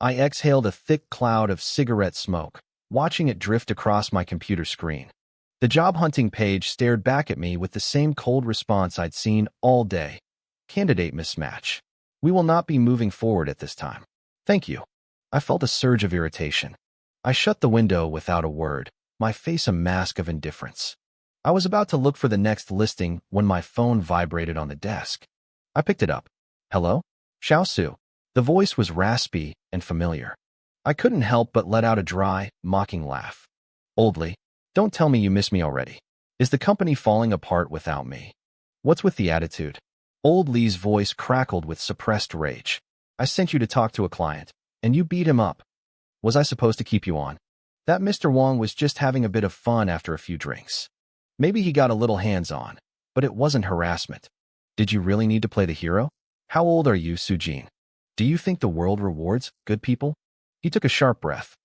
I exhaled a thick cloud of cigarette smoke, watching it drift across my computer screen. The job hunting page stared back at me with the same cold response I'd seen all day. Candidate mismatch. We will not be moving forward at this time. Thank you. I felt a surge of irritation. I shut the window without a word, my face a mask of indifference. I was about to look for the next listing when my phone vibrated on the desk. I picked it up. Hello? Xiaosu. The voice was raspy and familiar. I couldn't help but let out a dry, mocking laugh. Oldly, don't tell me you miss me already. Is the company falling apart without me? What's with the attitude? Old Lee's voice crackled with suppressed rage. I sent you to talk to a client, and you beat him up. Was I supposed to keep you on? That Mr. Wong was just having a bit of fun after a few drinks. Maybe he got a little hands-on, but it wasn't harassment. Did you really need to play the hero? How old are you, Sujin? Do you think the world rewards good people? He took a sharp breath.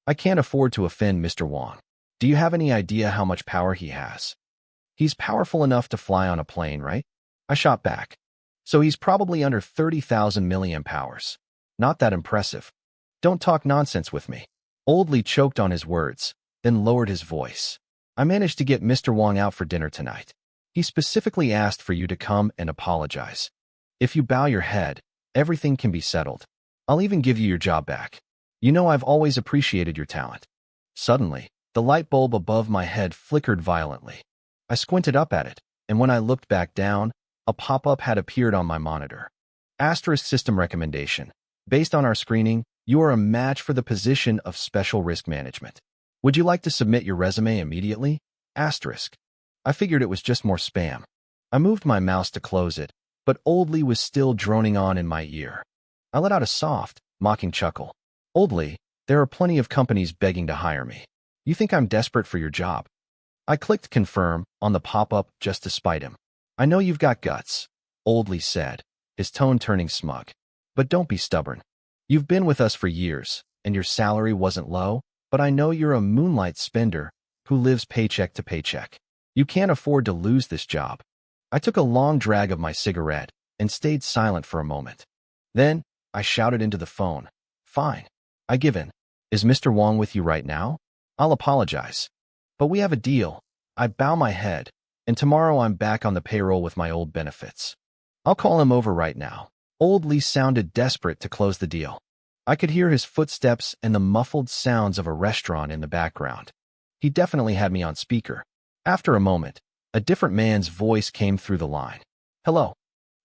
I can't afford to offend Mr. Wong. Do you have any idea how much power he has? He's powerful enough to fly on a plane, right? I shot back. So he's probably under 30,000 milliamp hours. Not that impressive. Don't talk nonsense with me. Old Lee choked on his words, then lowered his voice. I managed to get Mr. Wong out for dinner tonight. He specifically asked for you to come and apologize. If you bow your head, everything can be settled. I'll even give you your job back. You know I've always appreciated your talent. Suddenly, the light bulb above my head flickered violently. I squinted up at it, and when I looked back down, a pop-up had appeared on my monitor. Asterisk system recommendation. Based on our screening, you are a match for the position of Special Risk Management. Would you like to submit your resume immediately? Asterisk. I figured it was just more spam. I moved my mouse to close it, but Old Lee was still droning on in my ear. I let out a soft, mocking chuckle. Old Lee, there are plenty of companies begging to hire me. You think I'm desperate for your job? I clicked confirm on the pop-up just to spite him. I know you've got guts, Old Lee said, his tone turning smug. But don't be stubborn. You've been with us for years, and your salary wasn't low, but I know you're a moonlight spender who lives paycheck to paycheck. You can't afford to lose this job. I took a long drag of my cigarette and stayed silent for a moment. Then, I shouted into the phone. Fine. I give in. Is Mr. Wong with you right now? I'll apologize. But we have a deal. I bow my head, and tomorrow I'm back on the payroll with my old benefits. I'll call him over right now. Old Lee sounded desperate to close the deal. I could hear his footsteps and the muffled sounds of a restaurant in the background. He definitely had me on speaker. After a moment, a different man's voice came through the line. Hello.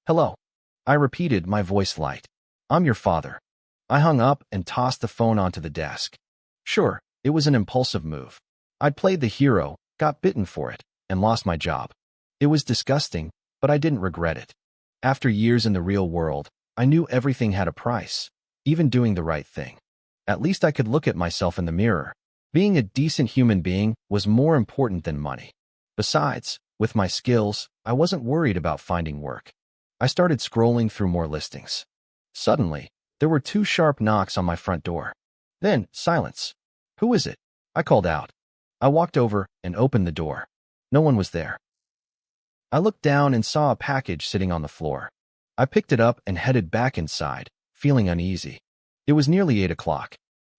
Hello. I repeated, my voice light. I'm your father. I hung up and tossed the phone onto the desk. Sure, it was an impulsive move. I'd played the hero, got bitten for it, and lost my job. It was disgusting, but I didn't regret it. After years in the real world, I knew everything had a price, even doing the right thing. At least I could look at myself in the mirror. Being a decent human being was more important than money. Besides, with my skills, I wasn't worried about finding work. I started scrolling through more listings. Suddenly, there were 2 sharp knocks on my front door. Then, silence. Who is it? I called out. I walked over and opened the door. No one was there. I looked down and saw a package sitting on the floor. I picked it up and headed back inside, feeling uneasy. It was nearly 8 o'clock.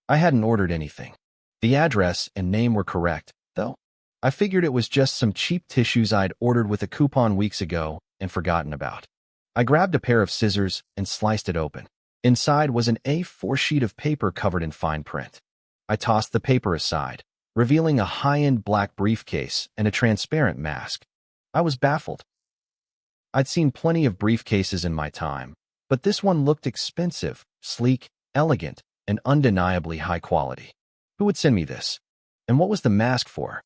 I hadn't ordered anything. The address and name were correct, though. I figured it was just some cheap tissues I'd ordered with a coupon weeks ago and forgotten about. I grabbed a pair of scissors and sliced it open. Inside was an A4 sheet of paper covered in fine print. I tossed the paper aside, revealing a high-end black briefcase and a transparent mask. I was baffled. I'd seen plenty of briefcases in my time, but this one looked expensive, sleek, elegant, and undeniably high quality. Who would send me this? And what was the mask for?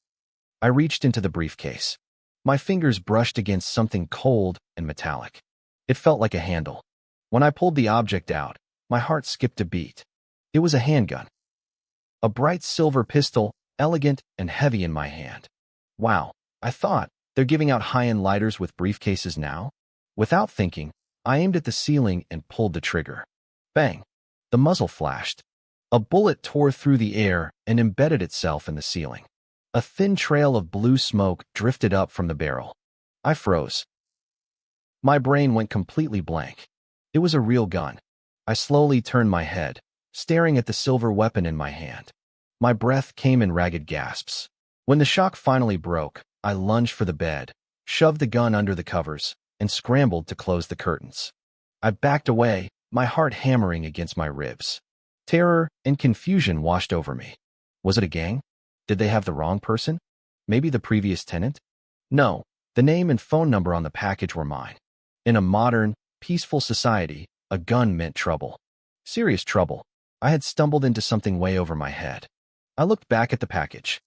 I reached into the briefcase. My fingers brushed against something cold and metallic. It felt like a handle. When I pulled the object out, my heart skipped a beat. It was a handgun. A bright silver pistol, elegant and heavy in my hand. Wow, I thought, they're giving out high-end lighters with briefcases now? Without thinking, I aimed at the ceiling and pulled the trigger. Bang! The muzzle flashed. A bullet tore through the air and embedded itself in the ceiling. A thin trail of blue smoke drifted up from the barrel. I froze. My brain went completely blank. It was a real gun. I slowly turned my head, staring at the silver weapon in my hand. My breath came in ragged gasps. When the shock finally broke, I lunged for the bed, shoved the gun under the covers, and scrambled to close the curtains. I backed away, my heart hammering against my ribs. Terror and confusion washed over me. Was it a gang? Did they have the wrong person? Maybe the previous tenant? No, the name and phone number on the package were mine. In a modern, peaceful society, a gun meant trouble. Serious trouble. I had stumbled into something way over my head. I looked back at the package.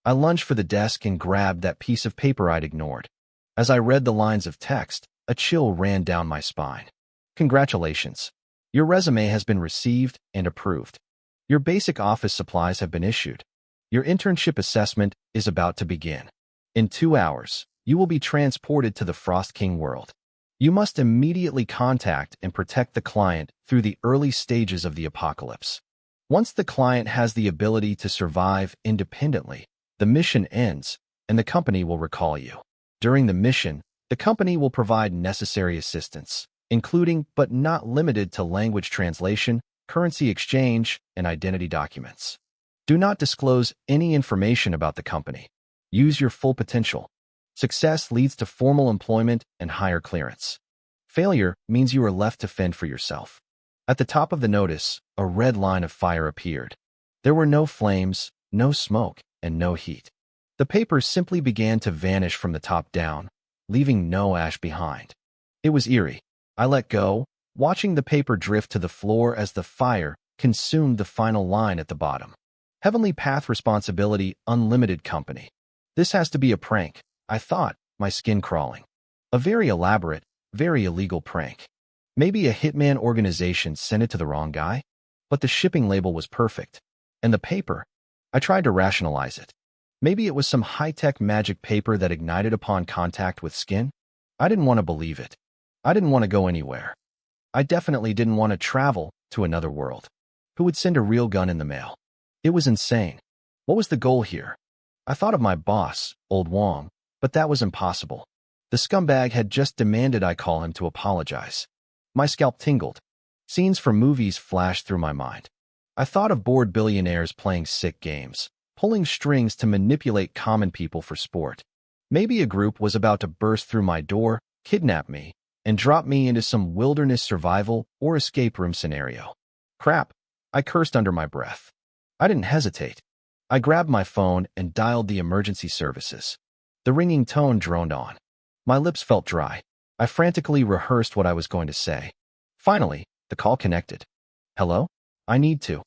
I lunged for the desk and grabbed that piece of paper I'd ignored. As I read the lines of text, a chill ran down my spine. Congratulations. Your resume has been received and approved. Your basic office supplies have been issued. Your internship assessment is about to begin. In 2 hours, you will be transported to the Frost King world. You must immediately contact and protect the client through the early stages of the apocalypse. Once the client has the ability to survive independently, the mission ends and the company will recall you. During the mission, the company will provide necessary assistance, including but not limited to language translation, currency exchange, and identity documents. Do not disclose any information about the company. Use your full potential. Success leads to formal employment and higher clearance. Failure means you are left to fend for yourself. At the top of the notice, a red line of fire appeared. There were no flames, no smoke, and no heat. The paper simply began to vanish from the top down, leaving no ash behind. It was eerie. I let go, watching the paper drift to the floor as the fire consumed the final line at the bottom. Heavenly Path Responsibility Unlimited Company. This has to be a prank, I thought, my skin crawling. A very elaborate, very illegal prank. Maybe a hitman organization sent it to the wrong guy? But the shipping label was perfect. And the paper? I tried to rationalize it. Maybe it was some high-tech magic paper that ignited upon contact with skin? I didn't want to believe it. I didn't want to go anywhere. I definitely didn't want to travel to another world. Who would send a real gun in the mail? It was insane. What was the goal here? I thought of my boss, Old Wong, but that was impossible. The scumbag had just demanded I call him to apologize. My scalp tingled. Scenes from movies flashed through my mind. I thought of bored billionaires playing sick games, pulling strings to manipulate common people for sport. Maybe a group was about to burst through my door, kidnap me, and drop me into some wilderness survival or escape room scenario. Crap, I cursed under my breath. I didn't hesitate. I grabbed my phone and dialed the emergency services. The ringing tone droned on. My lips felt dry. I frantically rehearsed what I was going to say. Finally, the call connected. Hello? I need to.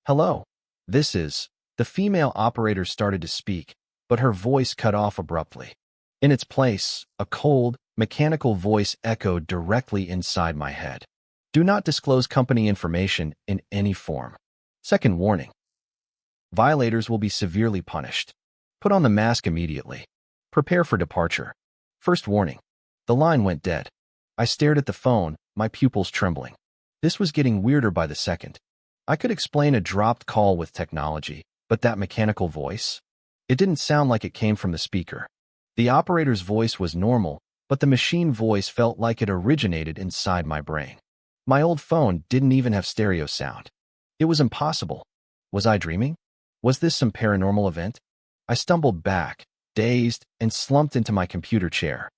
Hello? This is... The female operator started to speak, but her voice cut off abruptly. In its place, a cold, mechanical voice echoed directly inside my head. Do not disclose company information in any form. Second warning. Violators will be severely punished. Put on the mask immediately. Prepare for departure. First warning. The line went dead. I stared at the phone, my pupils trembling. This was getting weirder by the second. I could explain a dropped call with technology, but that mechanical voice? It didn't sound like it came from the speaker. The operator's voice was normal, but the machine voice felt like it originated inside my brain. My old phone didn't even have stereo sound. It was impossible. Was I dreaming? Was this some paranormal event? I stumbled back, dazed, and slumped into my computer chair.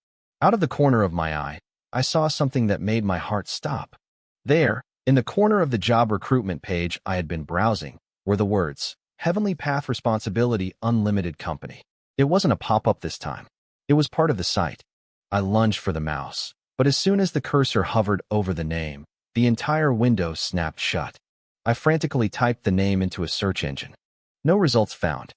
Out of the corner of my eye, I saw something that made my heart stop. There, in the corner of the job recruitment page I had been browsing, were the words, Heavenly Path Responsibility Unlimited Company. It wasn't a pop-up this time. It was part of the site. I lunged for the mouse, but as soon as the cursor hovered over the name, the entire window snapped shut. I frantically typed the name into a search engine. No results found.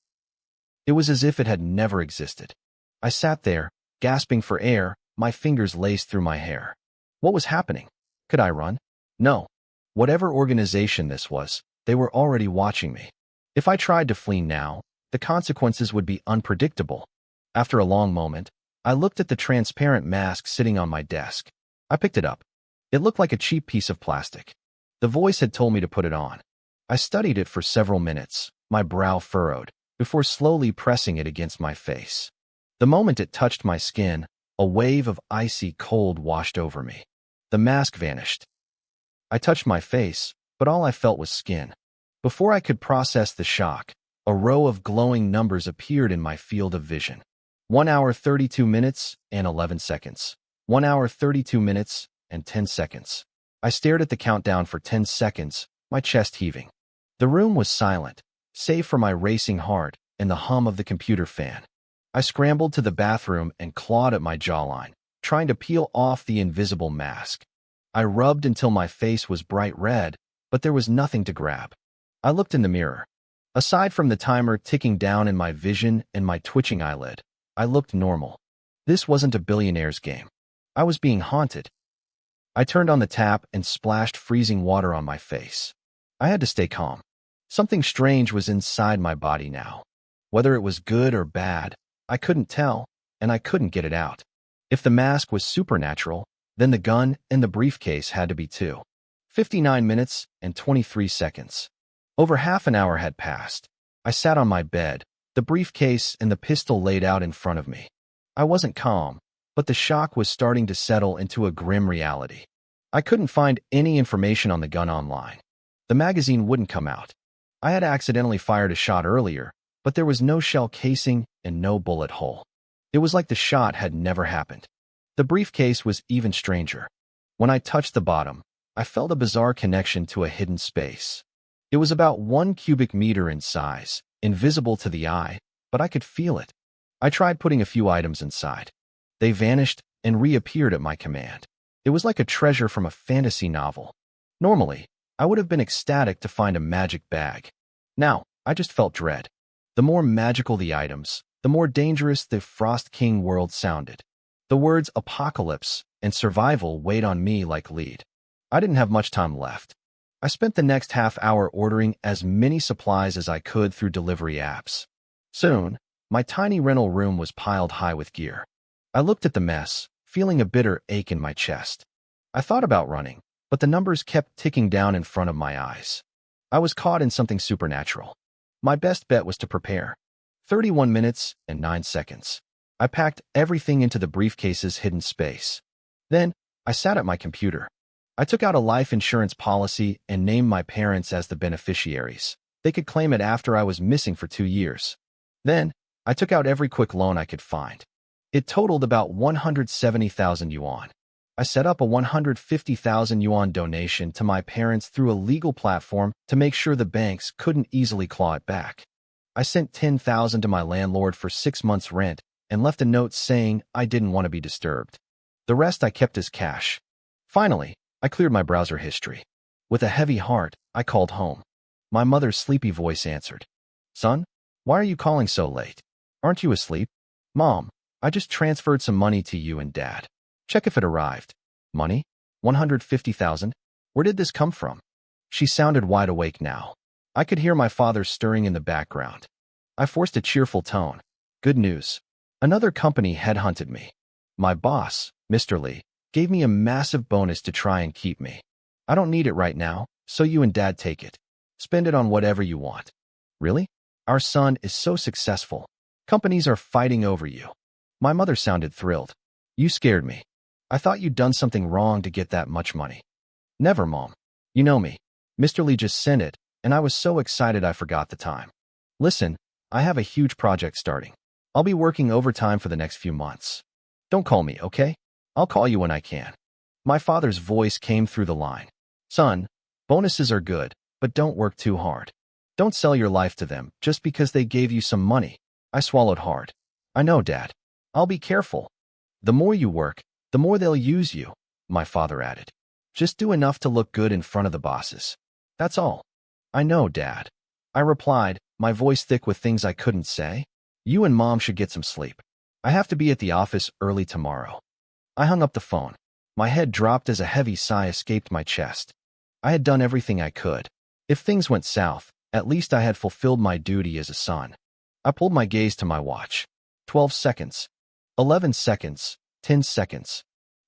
It was as if it had never existed. I sat there, gasping for air, my fingers laced through my hair. What was happening? Could I run? No. Whatever organization this was, they were already watching me. If I tried to flee now, the consequences would be unpredictable. After a long moment, I looked at the transparent mask sitting on my desk. I picked it up. It looked like a cheap piece of plastic. The voice had told me to put it on. I studied it for several minutes, my brow furrowed, before slowly pressing it against my face. The moment it touched my skin, a wave of icy cold washed over me. The mask vanished. I touched my face, but all I felt was skin. Before I could process the shock, a row of glowing numbers appeared in my field of vision. 1 hour 32 minutes and 11 seconds. 1 hour 32 minutes and 10 seconds. I stared at the countdown for 10 seconds, my chest heaving. The room was silent, save for my racing heart and the hum of the computer fan. I scrambled to the bathroom and clawed at my jawline, trying to peel off the invisible mask. I rubbed until my face was bright red, but there was nothing to grab. I looked in the mirror. Aside from the timer ticking down in my vision and my twitching eyelid, I looked normal. This wasn't a billionaire's game. I was being haunted. I turned on the tap and splashed freezing water on my face. I had to stay calm. Something strange was inside my body now. Whether it was good or bad, I couldn't tell, and I couldn't get it out. If the mask was supernatural, then the gun and the briefcase had to be too. 59 minutes and 23 seconds. Over half an hour had passed. I sat on my bed, the briefcase and the pistol laid out in front of me. I wasn't calm, but the shock was starting to settle into a grim reality. I couldn't find any information on the gun online. The magazine wouldn't come out. I had accidentally fired a shot earlier, but there was no shell casing and no bullet hole. It was like the shot had never happened. The briefcase was even stranger. When I touched the bottom, I felt a bizarre connection to a hidden space. It was about 1 cubic meter in size, invisible to the eye, but I could feel it. I tried putting a few items inside. They vanished and reappeared at my command. It was like a treasure from a fantasy novel. Normally, I would have been ecstatic to find a magic bag. Now, I just felt dread. The more magical the items, the more dangerous the Frost King world sounded. The words apocalypse and survival weighed on me like lead. I didn't have much time left. I spent the next half hour ordering as many supplies as I could through delivery apps. Soon, my tiny rental room was piled high with gear. I looked at the mess, feeling a bitter ache in my chest. I thought about running, but the numbers kept ticking down in front of my eyes. I was caught in something supernatural. My best bet was to prepare. 31 minutes and 9 seconds. I packed everything into the briefcase's hidden space. Then, I sat at my computer. I took out a life insurance policy and named my parents as the beneficiaries. They could claim it after I was missing for 2 years. Then, I took out every quick loan I could find. It totaled about 170,000 yuan. I set up a 150,000 yuan donation to my parents through a legal platform to make sure the banks couldn't easily claw it back. I sent 10,000 to my landlord for 6 months' rent and left a note saying I didn't want to be disturbed. The rest I kept as cash. Finally, I cleared my browser history. With a heavy heart, I called home. My mother's sleepy voice answered. "Son, why are you calling so late? Aren't you asleep?" "Mom, I just transferred some money to you and Dad. Check if it arrived." "Money? 150,000? Where did this come from?" She sounded wide awake now. I could hear my father stirring in the background. I forced a cheerful tone. "Good news. Another company headhunted me. My boss, Mr. Lee, gave me a massive bonus to try and keep me. I don't need it right now, so you and Dad take it. Spend it on whatever you want." "Really? Our son is so successful. Companies are fighting over you." My mother sounded thrilled. "You scared me. I thought you'd done something wrong to get that much money." "Never, Mom. You know me. Mr. Lee just sent it, and I was so excited I forgot the time. Listen, I have a huge project starting. I'll be working overtime for the next few months. Don't call me, okay? I'll call you when I can." My father's voice came through the line. "Son, bonuses are good, but don't work too hard. Don't sell your life to them just because they gave you some money." I swallowed hard. "I know, Dad. I'll be careful." "The more you work, the more they'll use you," my father added. "Just do enough to look good in front of the bosses. That's all." "I know, Dad," I replied, my voice thick with things I couldn't say. "You and Mom should get some sleep. I have to be at the office early tomorrow." I hung up the phone. My head dropped as a heavy sigh escaped my chest. I had done everything I could. If things went south, at least I had fulfilled my duty as a son. I pulled my gaze to my watch. 12 seconds. 11 seconds. 10 seconds.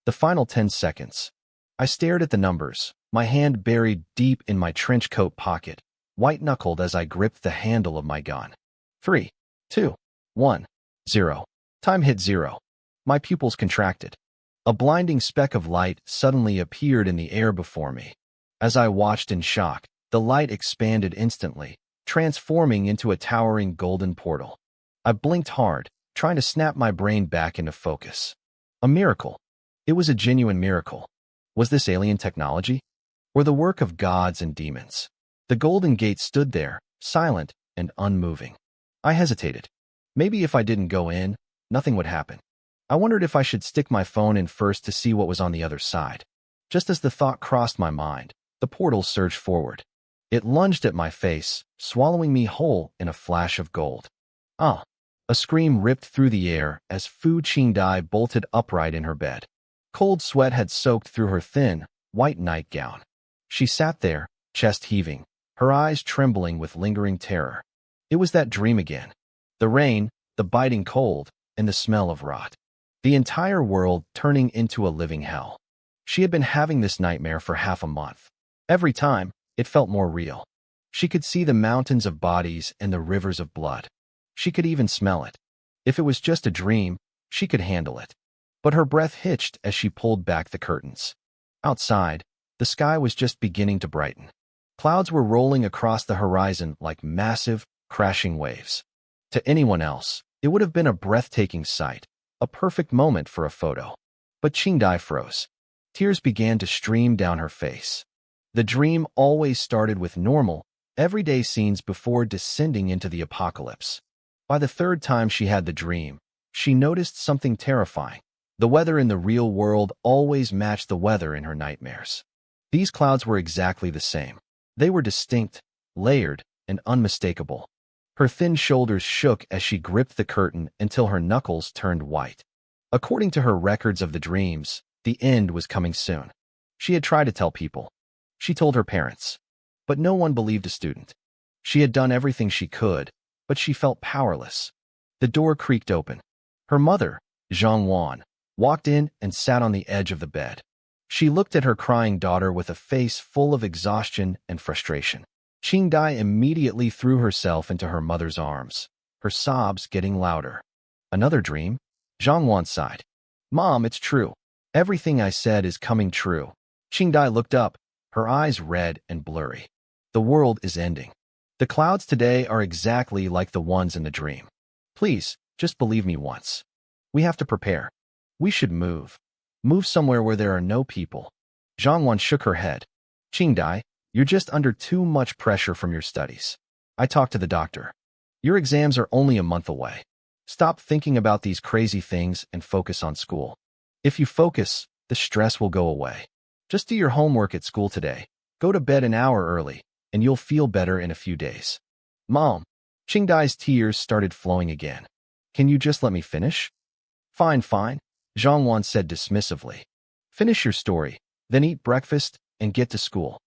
The final 10 seconds. I stared at the numbers, my hand buried deep in my trench coat pocket, white-knuckled as I gripped the handle of my gun. 3, 2, 1, 0. Time hit 0. My pupils contracted. A blinding speck of light suddenly appeared in the air before me. As I watched in shock, the light expanded instantly, transforming into a towering golden portal. I blinked hard, trying to snap my brain back into focus. A miracle. It was a genuine miracle. Was this alien technology? Or the work of gods and demons? The golden gate stood there, silent and unmoving. I hesitated. Maybe if I didn't go in, nothing would happen. I wondered if I should stick my phone in first to see what was on the other side. Just as the thought crossed my mind, the portal surged forward. It lunged at my face, swallowing me whole in a flash of gold. Ah! A scream ripped through the air as Fu Qingdai bolted upright in her bed. Cold sweat had soaked through her thin, white nightgown. She sat there, chest heaving, her eyes trembling with lingering terror. It was that dream again. The rain, the biting cold, and the smell of rot. The entire world turning into a living hell. She had been having this nightmare for half a month. Every time, it felt more real. She could see the mountains of bodies and the rivers of blood. She could even smell it. If it was just a dream, she could handle it. But her breath hitched as she pulled back the curtains. Outside, the sky was just beginning to brighten. Clouds were rolling across the horizon like massive, crashing waves. To anyone else, it would have been a breathtaking sight, a perfect moment for a photo. But Qingdai froze. Tears began to stream down her face. The dream always started with normal, everyday scenes before descending into the apocalypse. By the third time she had the dream, she noticed something terrifying. The weather in the real world always matched the weather in her nightmares. These clouds were exactly the same. They were distinct, layered, and unmistakable. Her thin shoulders shook as she gripped the curtain until her knuckles turned white. According to her records of the dreams, the end was coming soon. She had tried to tell people. She told her parents. But no one believed a student. She had done everything she could, but she felt powerless. The door creaked open. Her mother, Zhang Wan, walked in and sat on the edge of the bed. She looked at her crying daughter with a face full of exhaustion and frustration. Qingdai immediately threw herself into her mother's arms, her sobs getting louder. Another dream? Zhang Wan sighed. Mom, it's true. Everything I said is coming true. Qingdai looked up, her eyes red and blurry. The world is ending. The clouds today are exactly like the ones in the dream. Please, just believe me once. We have to prepare. We should move. Move somewhere where there are no people. Zhang Wan shook her head. Qingdai, you're just under too much pressure from your studies. I talked to the doctor. Your exams are only a month away. Stop thinking about these crazy things and focus on school. If you focus, the stress will go away. Just do your homework at school today. Go to bed an hour early, and you'll feel better in a few days. Mom, Qingdai's tears started flowing again. Can you just let me finish? Fine, fine, Zhang Wan said dismissively. Finish your story, then eat breakfast and get to school.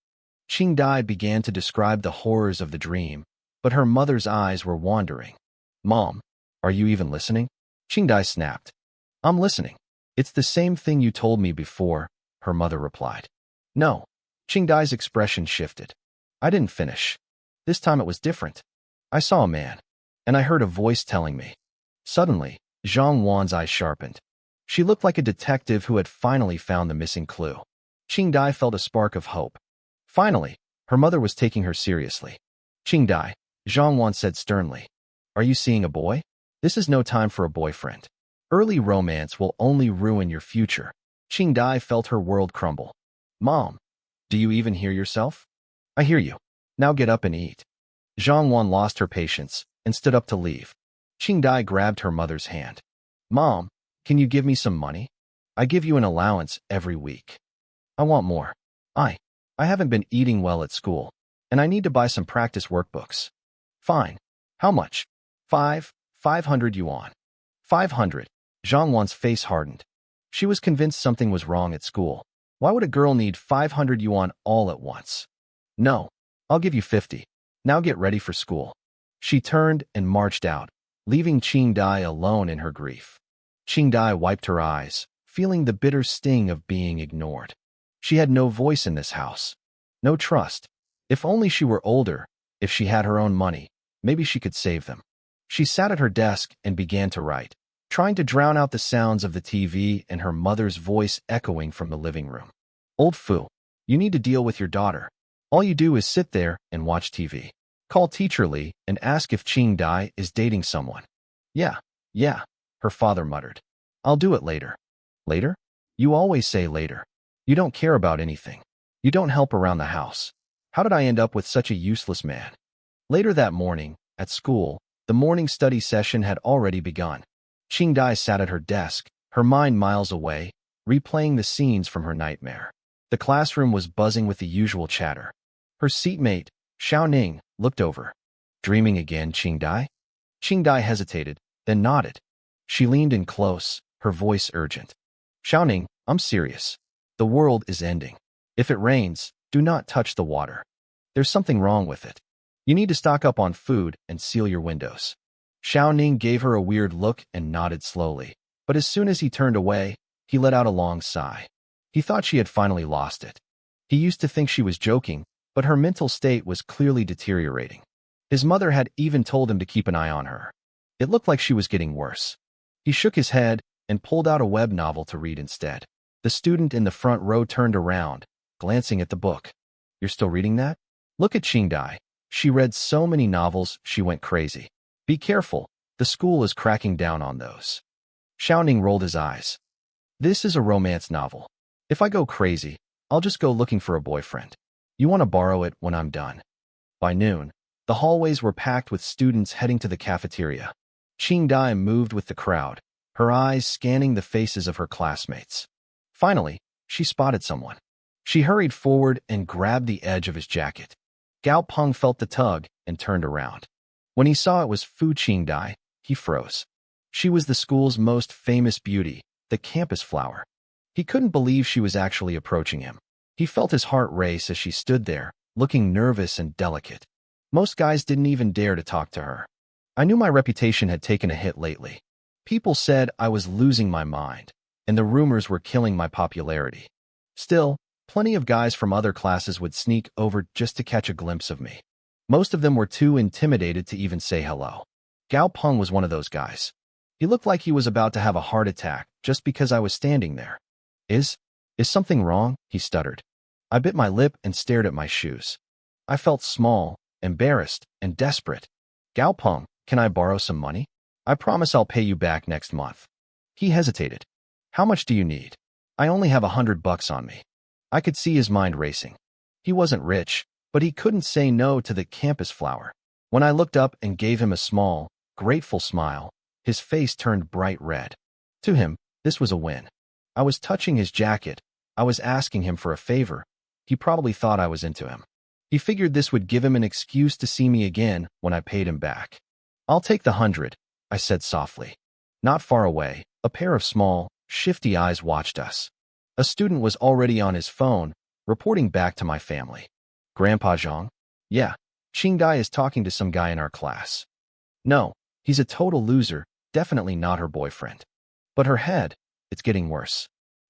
Qingdai began to describe the horrors of the dream, but her mother's eyes were wandering. Mom, are you even listening? Qingdai snapped. I'm listening. It's the same thing you told me before, her mother replied. No. Qingdai's expression shifted. I didn't finish. This time it was different. I saw a man, and I heard a voice telling me. Suddenly, Zhang Wan's eyes sharpened. She looked like a detective who had finally found the missing clue. Qingdai felt a spark of hope. Finally, her mother was taking her seriously. Qingdai, Zhang Wan said sternly. Are you seeing a boy? This is no time for a boyfriend. Early romance will only ruin your future. Qingdai felt her world crumble. Mom, do you even hear yourself? I hear you. Now get up and eat. Zhang Wan lost her patience and stood up to leave. Qingdai grabbed her mother's hand. Mom, can you give me some money? I give you an allowance every week. I want more. I haven't been eating well at school, and I need to buy some practice workbooks. Fine. How much? 500 yuan. 500. Zhang Wan's face hardened. She was convinced something was wrong at school. Why would a girl need 500 yuan all at once? No, I'll give you 50. Now get ready for school. She turned and marched out, leaving Qingdai alone in her grief. Qingdai wiped her eyes, feeling the bitter sting of being ignored. She had no voice in this house. No trust. If only she were older, if she had her own money, maybe she could save them. She sat at her desk and began to write, trying to drown out the sounds of the TV and her mother's voice echoing from the living room. Old Fu, You need to deal with your daughter. All you do is sit there and watch TV. Call Teacher Lee and ask if Qing Dai is dating someone. Yeah, her father muttered. I'll do it later. Later? You always say later. You don't care about anything. You don't help around the house. How did I end up with such a useless man? Later that morning, at school, the morning study session had already begun. Qing Dai sat at her desk, her mind miles away, replaying the scenes from her nightmare. The classroom was buzzing with the usual chatter. Her seatmate, Xiao Ning, looked over. Dreaming again, Qing Dai? Qing Dai hesitated, then nodded. She leaned in close, her voice urgent. Xiao Ning, I'm serious. The world is ending. If it rains, do not touch the water. There's something wrong with it. You need to stock up on food and seal your windows. Xiao Ning gave her a weird look and nodded slowly, but as soon as he turned away, he let out a long sigh. He thought she had finally lost it. He used to think she was joking, but her mental state was clearly deteriorating. His mother had even told him to keep an eye on her. It looked like she was getting worse. He shook his head and pulled out a web novel to read instead. The student in the front row turned around, glancing at the book. You're still reading that? Look at Qing Dai. She read so many novels, she went crazy. Be careful, the school is cracking down on those. Xiao Ning rolled his eyes. This is a romance novel. If I go crazy, I'll just go looking for a boyfriend. You want to borrow it when I'm done. By noon, the hallways were packed with students heading to the cafeteria. Qing Dai moved with the crowd, her eyes scanning the faces of her classmates. Finally, she spotted someone. She hurried forward and grabbed the edge of his jacket. Gao Peng felt the tug and turned around. When he saw it was Fu Qing Dai, he froze. She was the school's most famous beauty, the campus flower. He couldn't believe she was actually approaching him. He felt his heart race as she stood there, looking nervous and delicate. Most guys didn't even dare to talk to her. I knew my reputation had taken a hit lately. People said I was losing my mind, and the rumors were killing my popularity. Still, plenty of guys from other classes would sneak over just to catch a glimpse of me. Most of them were too intimidated to even say hello. Gao Peng was one of those guys. He looked like he was about to have a heart attack just because I was standing there. Is something wrong? He stuttered. I bit my lip and stared at my shoes. I felt small, embarrassed, and desperate. Gao Peng, can I borrow some money? I promise I'll pay you back next month. He hesitated. How much do you need? I only have $100 on me. I could see his mind racing. He wasn't rich, but he couldn't say no to the campus flower. When I looked up and gave him a small, grateful smile, his face turned bright red. To him, this was a win. I was touching his jacket. I was asking him for a favor. He probably thought I was into him. He figured this would give him an excuse to see me again when I paid him back. I'll take the 100, I said softly. Not far away, a pair of small, shifty eyes watched us. A student was already on his phone, reporting back to my family. Grandpa Zhang? Yeah, Qing Dai is talking to some guy in our class. No, he's a total loser, definitely not her boyfriend. But her head, it's getting worse.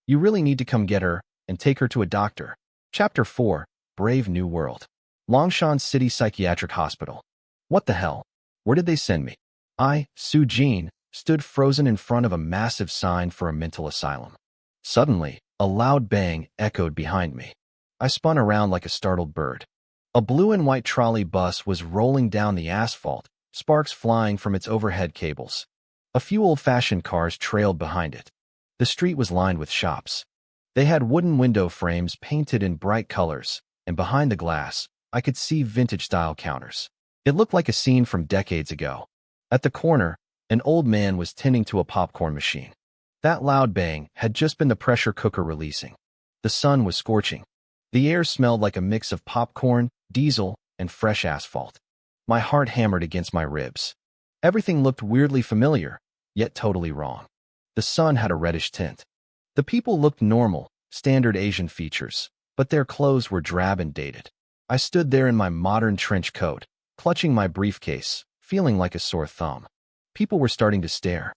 You really need to come get her and take her to a doctor. Chapter 4, Brave New World. Longshan City Psychiatric Hospital. What the hell? Where did they send me? I, Su Jin, stood frozen in front of a massive sign for a mental asylum. Suddenly, a loud bang echoed behind me. I spun around like a startled bird. A blue and white trolley bus was rolling down the asphalt, sparks flying from its overhead cables. A few old-fashioned cars trailed behind it. The street was lined with shops. They had wooden window frames painted in bright colors, and behind the glass, I could see vintage-style counters. It looked like a scene from decades ago. At the corner, an old man was tending to a popcorn machine. That loud bang had just been the pressure cooker releasing. The sun was scorching. The air smelled like a mix of popcorn, diesel, and fresh asphalt. My heart hammered against my ribs. Everything looked weirdly familiar, yet totally wrong. The sun had a reddish tint. The people looked normal, standard Asian features, but their clothes were drab and dated. I stood there in my modern trench coat, clutching my briefcase, feeling like a sore thumb. People were starting to stare.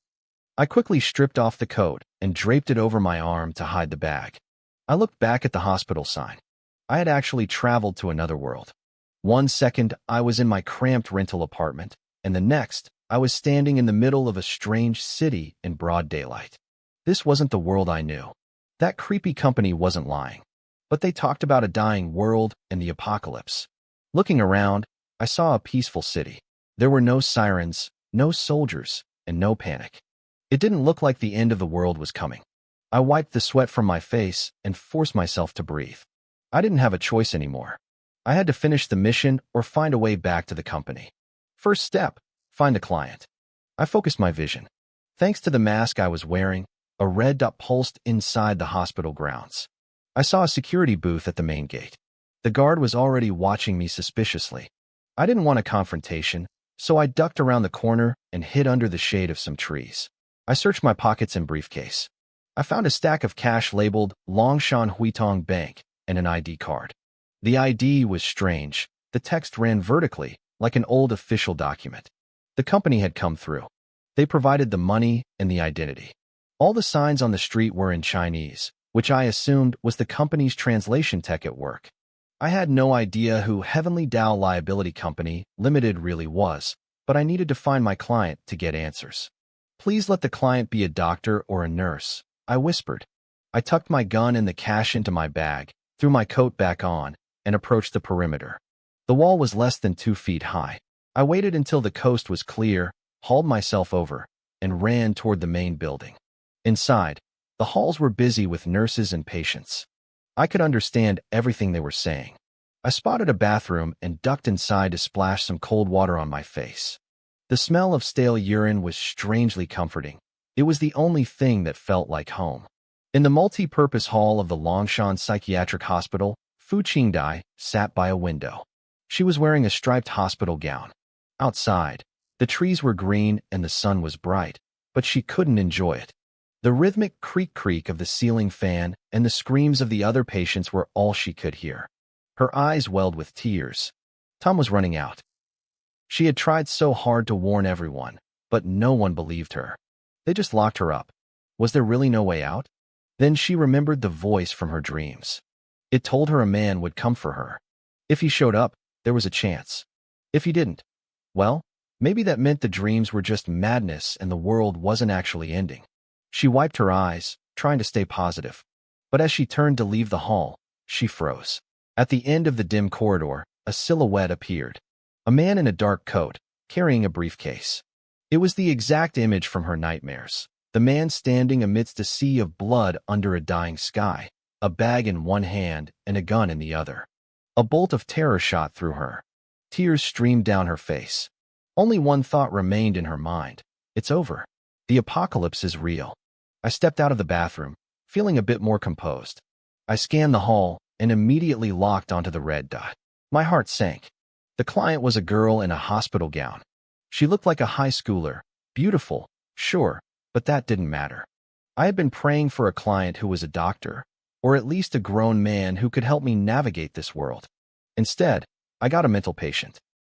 I quickly stripped off the coat and draped it over my arm to hide the bag. I looked back at the hospital sign. I had actually traveled to another world. 1 second, I was in my cramped rental apartment, and the next, I was standing in the middle of a strange city in broad daylight. This wasn't the world I knew. That creepy company wasn't lying. but they talked about a dying world and the apocalypse. Looking around, I saw a peaceful city. There were no sirens, no soldiers, and no panic. It didn't look like the end of the world was coming. I wiped the sweat from my face and forced myself to breathe. I didn't have a choice anymore. I had to finish the mission or find a way back to the company. First step, find a client. I focused my vision. Thanks to the mask I was wearing, a red dot pulsed inside the hospital grounds. I saw a security booth at the main gate. The guard was already watching me suspiciously. I didn't want a confrontation, so I ducked around the corner and hid under the shade of some trees. I searched my pockets and briefcase. I found a stack of cash labeled Longshan Huitong Bank and an ID card. The ID was strange. The text ran vertically, like an old official document. The company had come through. They provided the money and the identity. All the signs on the street were in Chinese, which I assumed was the company's translation tech at work. I had no idea who Heavenly Dow Liability Company Limited really was, but I needed to find my client to get answers. Please let the client be a doctor or a nurse, I whispered. I tucked my gun and the cash into my bag, threw my coat back on, and approached the perimeter. The wall was less than 2 feet high. I waited until the coast was clear, hauled myself over, and ran toward the main building. Inside, the halls were busy with nurses and patients. I could understand everything they were saying. I spotted a bathroom and ducked inside to splash some cold water on my face. The smell of stale urine was strangely comforting. It was the only thing that felt like home. In the multi-purpose hall of the Longshan Psychiatric Hospital, Fu Qingdai sat by a window. She was wearing a striped hospital gown. Outside, the trees were green and the sun was bright, but she couldn't enjoy it. The rhythmic creak-creak of the ceiling fan and the screams of the other patients were all she could hear. Her eyes welled with tears. Time was running out. She had tried so hard to warn everyone, but no one believed her. They just locked her up. Was there really no way out? Then she remembered the voice from her dreams. It told her a man would come for her. If he showed up, there was a chance. If he didn't, well, maybe that meant the dreams were just madness and the world wasn't actually ending. She wiped her eyes, trying to stay positive. But as she turned to leave the hall, she froze. At the end of the dim corridor, a silhouette appeared. A man in a dark coat, carrying a briefcase. It was the exact image from her nightmares. The man standing amidst a sea of blood under a dying sky, a bag in one hand and a gun in the other. A bolt of terror shot through her. Tears streamed down her face. Only one thought remained in her mind. It's over. The apocalypse is real. I stepped out of the bathroom, feeling a bit more composed. I scanned the hall and immediately locked onto the red dot. My heart sank. The client was a girl in a hospital gown. She looked like a high schooler, beautiful, sure, but that didn't matter. I had been praying for a client who was a doctor, or at least a grown man who could help me navigate this world. Instead, I got a mental patient.